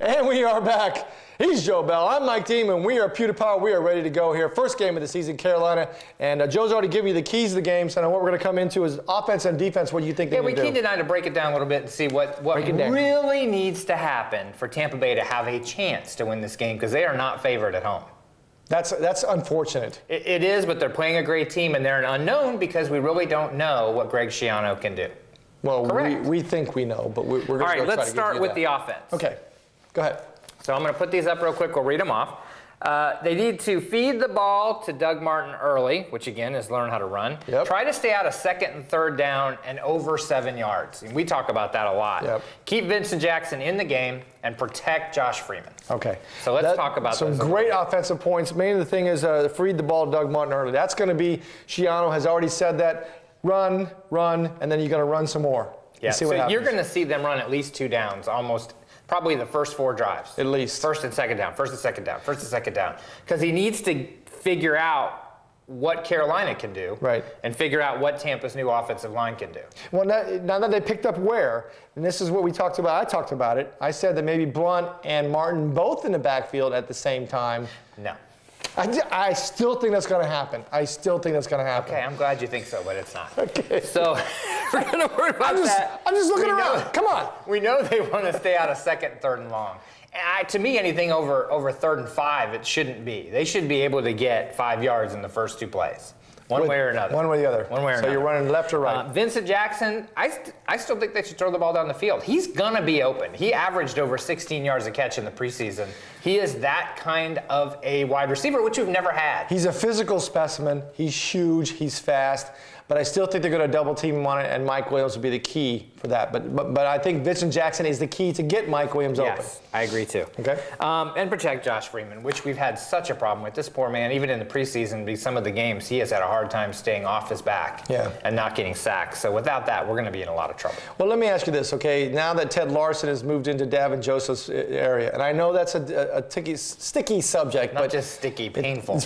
And we are back. He's Joe Bell. I'm Mike Deem, and we are Pewter Power. We are ready to go here. First game of the season, Carolina. And Joe's already given you the keys to the game. So now what we're going to come into is offense and defense. What do you think they need to do? Yeah, we keyed tonight to break it down a little bit and see what really needs to happen for Tampa Bay to have a chance to win this game, because they are not favored at home. That's unfortunate. It is, but they're playing a great team, and they're an unknown because we really don't know what Greg Schiano can do. Well, we think we know, but we're going to try to give you that. All right, let's start with the offense. Okay, go ahead. So I'm going to put these up real quick. We'll read them off. They need to feed the ball to Doug Martin early, which again is learn how to run. Yep. Try to stay out of second and third down and over 7 yards. And we talk about that a lot. Yep. Keep Vincent Jackson in the game and protect Josh Freeman. Okay. So let's talk about some great offensive points. Mainly the thing is feed the ball to Doug Martin early. That's going to be, Schiano has already said that, run, and then you're going to run some more. Yeah, see what so happens. you're going to see them run at least 2 downs almost. Probably the first 4 drives. At least. First and second down, first and second down, first and second down. Because he needs to figure out what Carolina can do. Right. And figure out what Tampa's new offensive line can do. Well, now that they picked up Ware, and this is what we talked about, I talked about it. I said that maybe Blunt and Martin both in the backfield at the same time. No. I still think that's going to happen. Okay, I'm glad you think so, but it's not. Okay. So we're going to worry about that. I'm just looking around. Come on. We know they want to stay out of second, third, and long. And to me, anything over third and 5, it shouldn't be. They should be able to get 5 yards in the first 2 plays. One way or another. One way or the other. One way or another. So you're running left or right. Vincent Jackson, I still think they should throw the ball down the field. He's going to be open. He averaged over 16 yards a catch in the preseason. He is that kind of a wide receiver, which we've never had. He's a physical specimen. He's huge. He's fast. But I still think they're going to double team him on it, and Mike Williams will be the key for that. But I think Vincent Jackson is the key to get Mike Williams open. Yes, I agree too. Okay. And protect Josh Freeman, which we've had such a problem with. This poor man, even in the preseason, some of the games, he has had a hard time staying off his back and not getting sacked. So without that, we're going to be in a lot of trouble. Well, let me ask you this, okay? Now that Ted Larson has moved into Davin Joseph's area, and I know that's a sticky subject. Not just sticky, painful.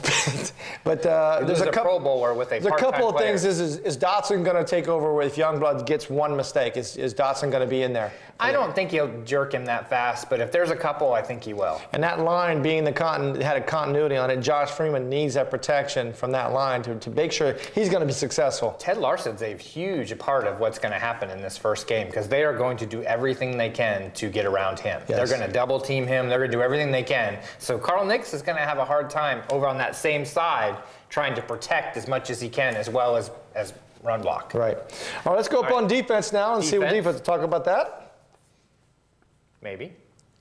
But there's a Pro Bowler with a couple of things. Is Dotson going to take over if Youngblood gets one mistake? Is Dotson going to be in there? I don't think he'll jerk him that fast, but if there's a couple, I think he will. And that line being had a continuity on it, Josh Freeman needs that protection from that line to make sure he's going to be successful. Ted Larson's a huge part of what's going to happen in this first game, because they are going to do everything they can to get around him. Yes. They're going to double team him. They're going to do everything they can. So Carl Nix is going to have a hard time over on that same side trying to protect as much as he can, as well as run block. Right. All right, let's go up on defense now and see what defense. Talk about that. Maybe.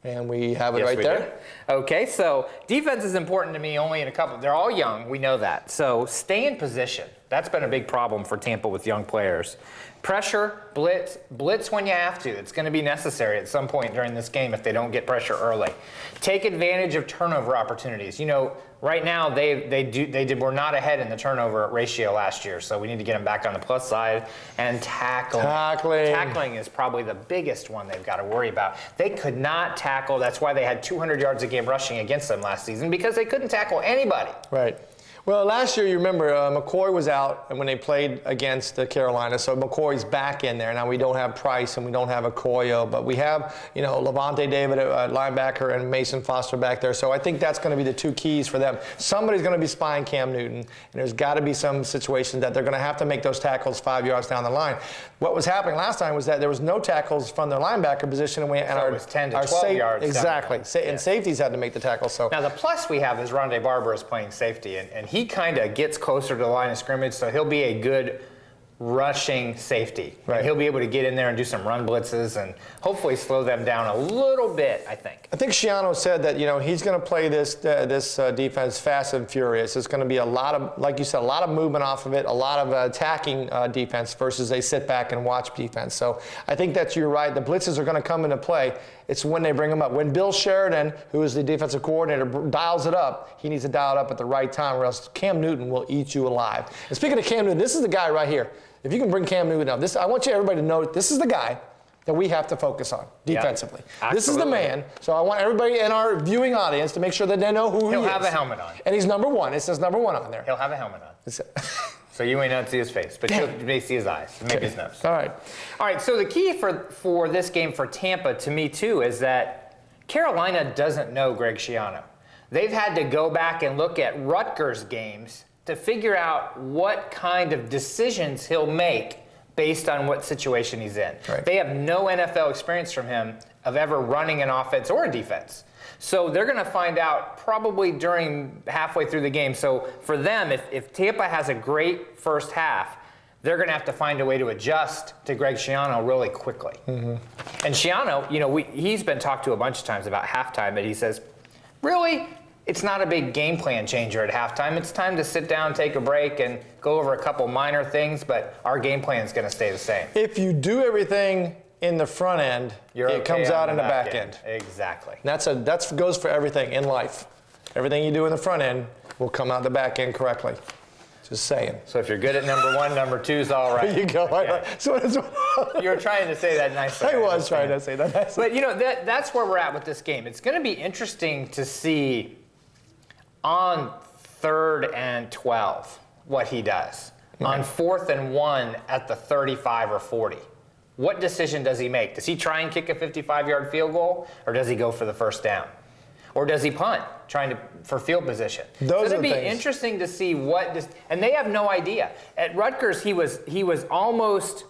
And we have it right there. Do. Okay, so defense is important to me only in a couple. They're all young. We know that. So stay in position. That's been a big problem for Tampa with young players. Pressure, blitz when you have to. It's going to be necessary at some point during this game if they don't get pressure early. Take advantage of turnover opportunities. You know, right now they were not ahead in the turnover ratio last year, so we need to get them back on the plus side. And tackling is probably the biggest one they've got to worry about. They could not tackle. That's why they had 200 yards a game rushing against them last season, because they couldn't tackle anybody. Right. Well, last year, you remember, McCoy was out when they played against Carolina, so McCoy's back in there. Now, we don't have Price and we don't have Okoye, but we have, Levante David, linebacker, and Mason Foster back there. So I think that's going to be the 2 keys for them. Somebody's going to be spying Cam Newton, and there's got to be some situations that they're going to have to make those tackles 5 yards down the line. What was happening last time was that there was no tackles from their linebacker position, and it was 10 to 12 yards. Exactly. And safeties had to make the tackle. So now the plus we have is Rondé Barber is playing safety, and he kind of gets closer to the line of scrimmage, so he'll be a good rushing safety. Right. And he'll be able to get in there and do some run blitzes and hopefully slow them down a little bit, I think. I think Schiano said that, he's going to play this defense fast and furious. It's going to be a lot of, like you said, a lot of movement off of it, a lot of attacking defense versus a sit back and watch defense. So I think that you're right. The blitzes are going to come into play. It's when they bring them up. When Bill Sheridan, who is the defensive coordinator, dials it up, he needs to dial it up at the right time, or else Cam Newton will eat you alive. And speaking of Cam Newton, this is the guy right here. If you can bring Cam Newton up, I want everybody to know this is the guy that we have to focus on defensively. Yeah, this is the man. So I want everybody in our viewing audience to make sure that they know who he is. He'll have a helmet on. And he's number 1. It says number 1 on there. He'll have a helmet on. So you may not see his face, but you may see his eyes, maybe his nose. All right. All right, so the key for this game for Tampa, to me too, is that Carolina doesn't know Greg Schiano. They've had to go back and look at Rutgers games to figure out what kind of decisions he'll make based on what situation he's in. Right. They have no NFL experience from him of ever running an offense or a defense. So they're going to find out probably during halfway through the game. So for them, if Tampa has a great first half, they're going to have to find a way to adjust to Greg Schiano really quickly. And Schiano, you know, he's been talked to a bunch of times about halftime, but he says, really, it's not a big game plan changer at halftime. It's time to sit down, take a break, and go over a couple minor things, but our game plan is going to stay the same. If you do everything in the front end, it comes out in the back end. Exactly. That goes for everything in life. Everything you do in the front end will come out the back end correctly. Just saying. So if you're good at number 1, number 2's all right. There you go. Okay. You were trying to say that nicely. I was trying to say that nicely. But, you know, that's where we're at with this game. It's going to be interesting to see on 3rd and 12 what he does. Okay. On 4th and 1 at the 35 or 40. What decision does he make? Does he try and kick a 55-yard field goal, or does he go for the first down? Or does he punt, for field position? Those so it'll be interesting to see and they have no idea. At Rutgers, he was almost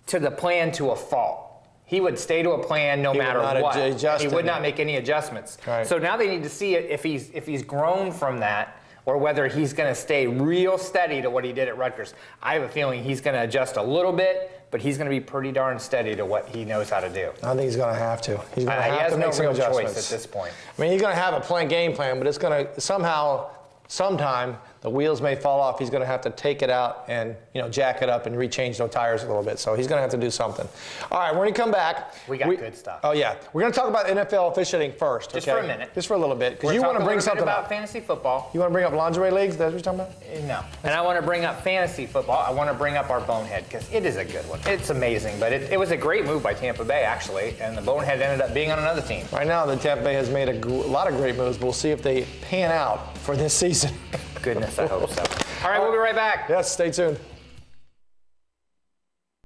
to the plan to a fault. He would stay to a plan no matter what. He would not make any adjustments. Right. So now they need to see if he's grown from that, or whether he's going to stay real steady to what he did at Rutgers. I have a feeling he's going to adjust a little bit, but he's going to be pretty darn steady to what he knows how to do. I think he's going to have to. He's going to have to make some adjustments. Choice At this point. I mean, he's going to have a game plan, but it's going to sometime the wheels may fall off. He's going to have to take it out and, you know, jack it up and rechange those tires a little bit. So he's going to have to do something. All right, when we come back, we got good stuff. Oh yeah, we're going to talk about NFL officiating first. Just for a minute. Just for a little bit, because you want to bring something about fantasy football. You want to bring up lingerie leagues? That's what you're talking about? No. And I want to bring up fantasy football. I want to bring up our Bonehead, because it is a good one. It's amazing, but it was a great move by Tampa Bay, actually, and the Bonehead ended up being on another team. Right now, the Tampa Bay has made a lot of great moves. We'll see if they pan out for this season. Goodness, I hope so. All right, we'll be right back. Yes, stay tuned.